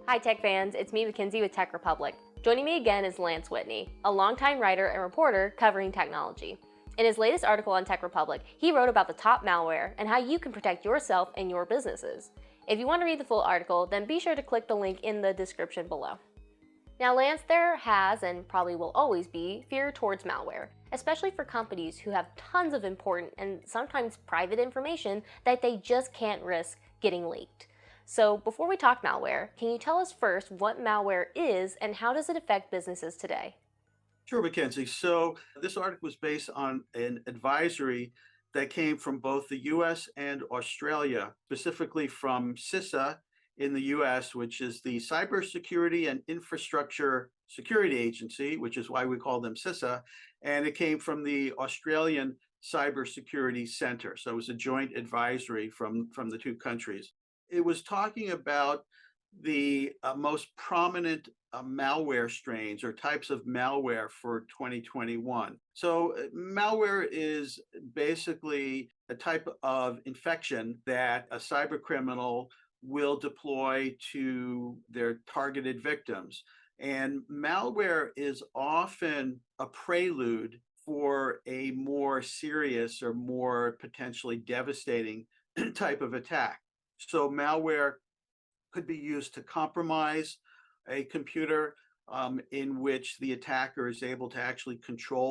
Hi tech fans, it's me Mackenzie with TechRepublic. Joining me again is Lance Whitney, a longtime writer and reporter covering technology. In his latest article on TechRepublic, he wrote about the top malware and how you can protect yourself and your businesses. If you want to read the full article, then be sure to click the link in the description below. Now Lance, there has and probably will always be fear towards malware, especially for companies who have tons of important and sometimes private information that they just can't risk getting leaked. So before we talk malware, can you tell us first what malware is and how does it affect businesses today? Sure, Mackenzie. So this article was based on an advisory that came from both the US and Australia, specifically from CISA in the US, which is the Cybersecurity and Infrastructure Security Agency, which is why we call them CISA. And it came from the Australian Cybersecurity Center. So it was a joint advisory from the two countries. It was talking about the most prominent malware strains or types of malware for 2021. So, malware is basically a type of infection that a cyber criminal will deploy to their targeted victims. And malware is often a prelude for a more serious or more potentially devastating type of attack. So, malware could be used to compromise a computer in which the attacker is able to actually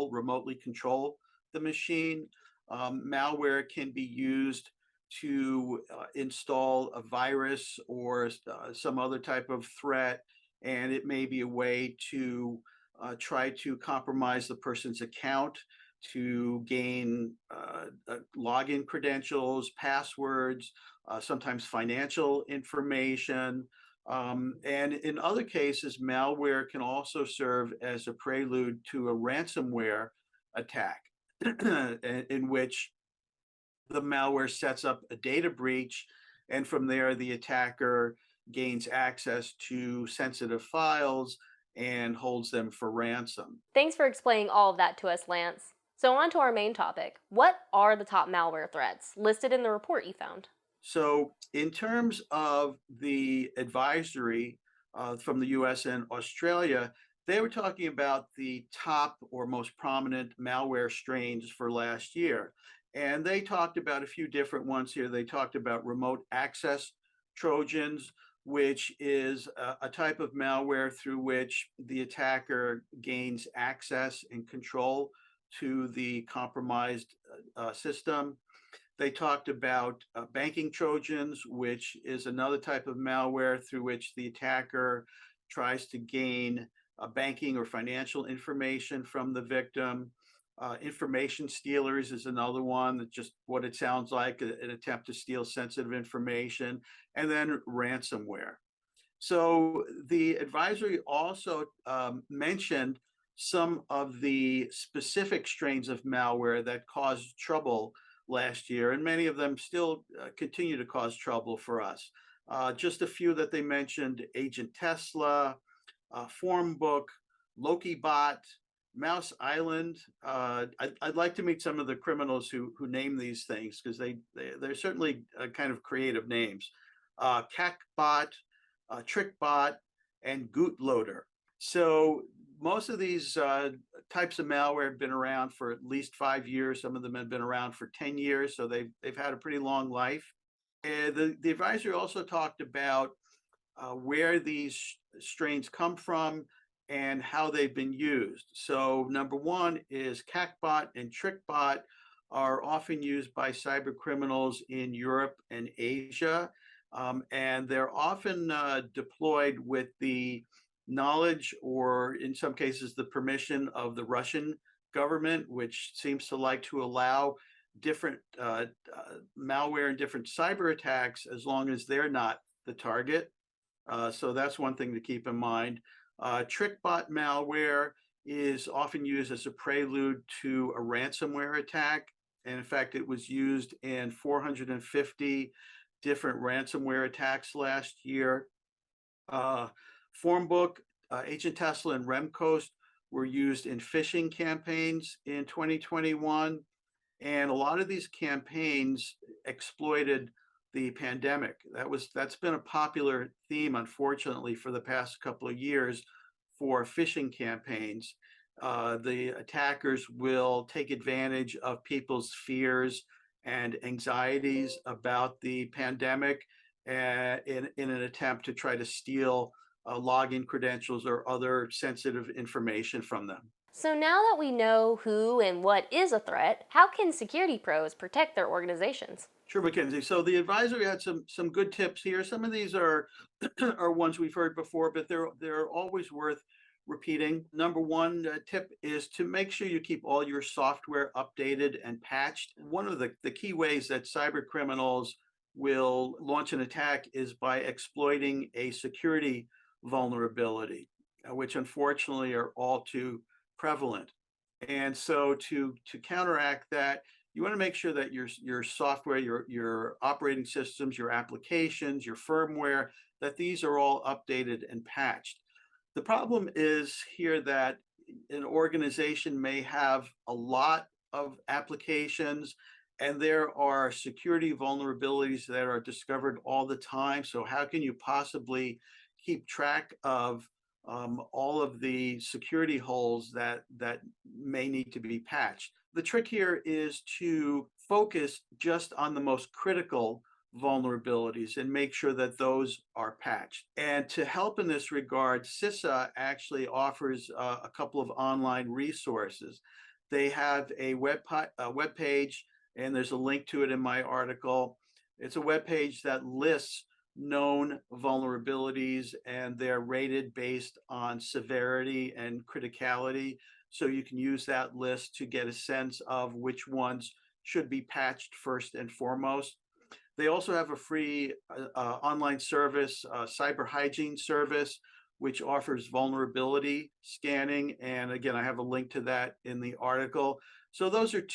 remotely control the machine. Malware can be used to install a virus or some other type of threat, and it may be a way to try to compromise the person's account to gain login credentials, passwords, sometimes financial information. And in other cases, malware can also serve as a prelude to a ransomware attack, in which the malware sets up a data breach, and from there, the attacker gains access to sensitive files and holds them for ransom. Thanks for explaining all of that to us, Lance. So on to our main topic. What are the top malware threats listed in the report you found? So, in terms of the advisory from the US and Australia, they were talking about the top or most prominent malware strains for last year. And they talked about a few different ones here. They talked about remote access Trojans, which is a type of malware through which the attacker gains access and control to the compromised system. They talked about banking Trojans, which is another type of malware through which the attacker tries to gain banking or financial information from the victim. Information stealers is another one that's just what it sounds like, an attempt to steal sensitive information. And then ransomware. So the advisory also mentioned some of the specific strains of malware that caused trouble last year, and many of them still continue to cause trouble for us. Just a few that they mentioned: Agent Tesla, Formbook, LokiBot, Mouse Island. I'd like to meet some of the criminals who name these things, because they're certainly kind of creative names. Qakbot, TrickBot, and GootLoader. So most of these types of malware have been around for at least 5 years. Some of them have been around for 10 years, so they've had a pretty long life. And the advisory also talked about where these strains come from and how they've been used. So number one is Qakbot and TrickBot are often used by cyber criminals in Europe and Asia. And they're often deployed with the knowledge, or in some cases, the permission of the Russian government, which seems to like to allow different malware and different cyber attacks as long as they're not the target. So that's one thing to keep in mind. TrickBot malware is often used as a prelude to a ransomware attack. And in fact, it was used in 450 different ransomware attacks last year. Formbook, Agent Tesla, and Remcoast were used in phishing campaigns in 2021. And a lot of these campaigns exploited the pandemic. That's been a popular theme, unfortunately, for the past couple of years for phishing campaigns. The attackers will take advantage of people's fears and anxieties about the pandemic in an attempt to try to steal login credentials or other sensitive information from them. So now that we know who and what is a threat, how can security pros protect their organizations? Sure, Mackenzie. So the advisory had some good tips here. Some of these are are ones we've heard before, but they're always worth repeating. Number one tip is to make sure you keep all your software updated and patched. One of the key ways that cyber criminals will launch an attack is by exploiting a security vulnerability, which unfortunately are all too prevalent. And so to counteract that, you want to make sure that your software, your operating systems, your applications, your firmware, that these are all updated and patched. The problem is here that an organization may have a lot of applications and there are security vulnerabilities that are discovered all the time. So how can you possibly keep track of all of the security holes that may need to be patched? The trick here is to focus just on the most critical vulnerabilities and make sure that those are patched. And to help in this regard, CISA actually offers a couple of online resources. They have a web page, and there's a link to it in my article. It's a web page that lists known vulnerabilities, and they're rated based on severity and criticality. So you can use that list to get a sense of which ones should be patched first and foremost. They also have a free online service, cyber hygiene service, which offers vulnerability scanning. And again, I have a link to that in the article. So those are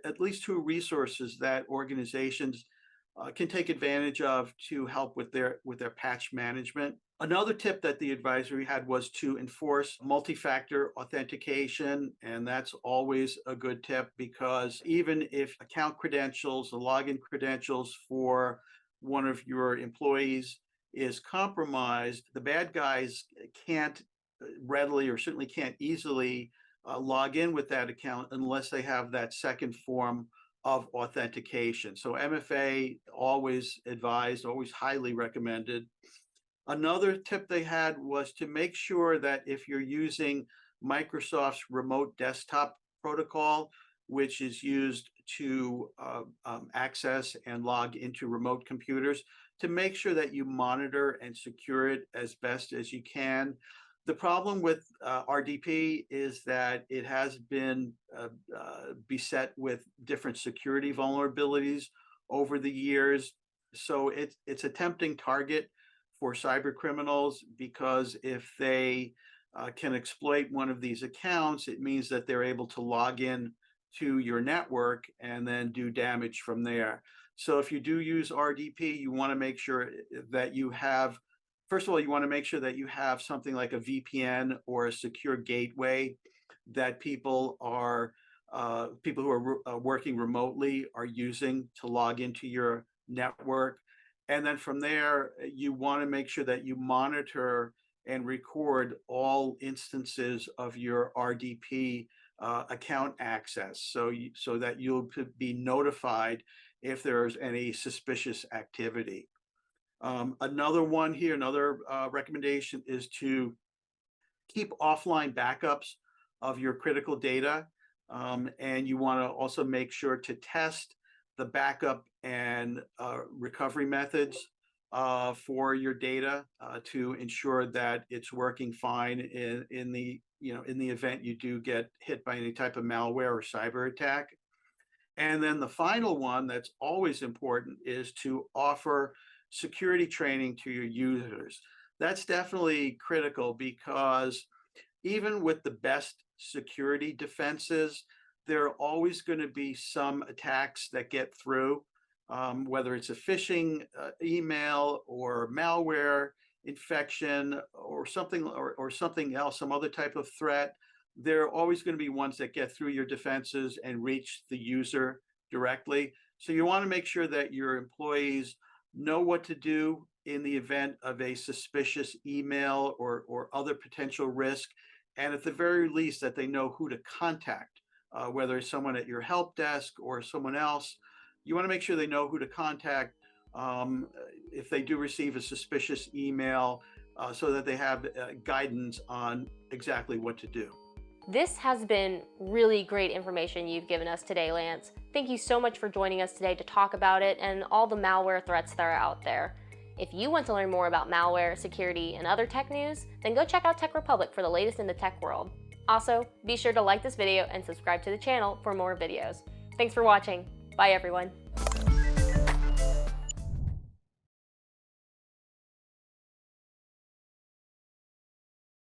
at least two resources that organizations can take advantage of to help with their patch management. Another tip that the advisory had was to enforce multi-factor authentication, and that's always a good tip because even if account credentials, the login credentials for one of your employees is compromised, the bad guys can't readily or certainly can't easily log in with that account unless they have that second form of authentication. So MFA always advised, always highly recommended. Another tip they had was to make sure that if you're using Microsoft's remote desktop protocol, which is used to access and log into remote computers, to make sure that you monitor and secure it as best as you can. The problem with RDP is that it has been beset with different security vulnerabilities over the years. So it's a tempting target for cyber criminals because if they can exploit one of these accounts, it means that they're able to log in to your network and then do damage from there. So if you do use RDP, you want to make sure that you have, first of all, you want to make sure that you have something like a VPN or a secure gateway that people who are working remotely are using to log into your network. And then from there, you want to make sure that you monitor and record all instances of your RDP account access, so that you'll be notified if there's any suspicious activity. Another one here, another recommendation is to keep offline backups of your critical data. And you want to also make sure to test the backup and recovery methods for your data to ensure that it's working fine in the event you do get hit by any type of malware or cyber attack. And then the final one that's always important is to offer security training to your users. That's definitely critical because even with the best security defenses, there are always going to be some attacks that get through, whether it's a phishing email or malware infection or something else, some other type of threat. There are always going to be ones that get through your defenses and reach the user directly. So you want to make sure that your employees know what to do in the event of a suspicious email or other potential risk. And at the very least, that they know who to contact, whether it's someone at your help desk or someone else. You want to make sure they know who to contact um, if they do receive a suspicious email, so that they have guidance on exactly what to do. This has been really great information you've given us today, Lance. Thank you so much for joining us today to talk about it and all the malware threats that are out there. If you want to learn more about malware, security, and other tech news, then go check out TechRepublic for the latest in the tech world. Also, be sure to like this video and subscribe to the channel for more videos. Thanks for watching. Bye, everyone.